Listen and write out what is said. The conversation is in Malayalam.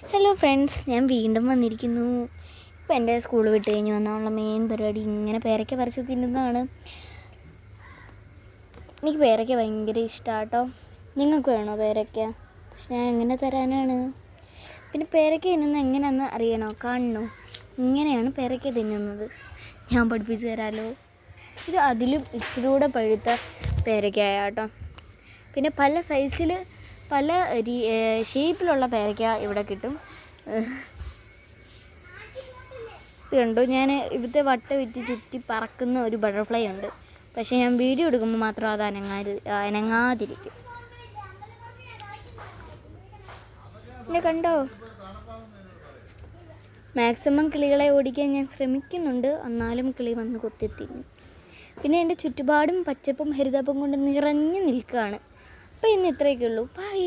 ഹലോ ഫ്രണ്ട്സ്, ഞാൻ വീണ്ടും വന്നിരിക്കുന്നു. ഇപ്പോൾ എൻ്റെ സ്കൂൾ വിട്ട് കഴിഞ്ഞ് വന്നുള്ള മെയിൻ പരിപാടി ഇങ്ങനെ പേരയ്ക്ക പറിച്ച് തിന്നുന്നതാണ്. എനിക്ക് പേരയ്ക്ക ഭയങ്കര ഇഷ്ടമാണ് കേട്ടോ. നിങ്ങൾക്ക് വേണോ പേരയ്ക്ക? പക്ഷെ ഞാൻ എങ്ങനെ തരാനാണ്? പിന്നെ പേരയ്ക്ക തിന്നുന്നത് എങ്ങനെയാണെന്ന് അറിയണോ? കാണണോ? ഇങ്ങനെയാണ് പേരയ്ക്ക തിന്നുന്നത്. ഞാൻ പഠിപ്പിച്ച് തരാമല്ലോ. ഇത് അതിലും ഇച്ചിരി കൂടെ പഴുത്ത പേരയ്ക്കയാ കേട്ടോ. പിന്നെ പല സൈസിൽ പല ഷേപ്പിലുള്ള പേരയ്ക്ക ഇവിടെ കിട്ടും. കണ്ടോ, ഞാൻ ഇവിടുത്തെ വട്ട വിറ്റ് ചുറ്റി പറക്കുന്ന ഒരു ബട്ടർഫ്ലൈ ഉണ്ട്. പക്ഷെ ഞാൻ വീഡിയോ എടുക്കുമ്പോൾ മാത്രം അത് അനങ്ങാതിരിക്കും. പിന്നെ കണ്ടോ, മാക്സിമം കിളികളെ ഓടിക്കാൻ ഞാൻ ശ്രമിക്കുന്നുണ്ട്, എന്നാലും കിളി വന്ന് കൊത്തിത്തിന്നു. പിന്നെ എൻ്റെ ചുറ്റുപാടും പച്ചപ്പും ഹരിതപ്പും കൊണ്ട് നിറഞ്ഞു നിൽക്കുകയാണ്. അപ്പോൾ ഇന്ന് ഇത്രയൊക്കെ ഉള്ളൂ. ബൈ.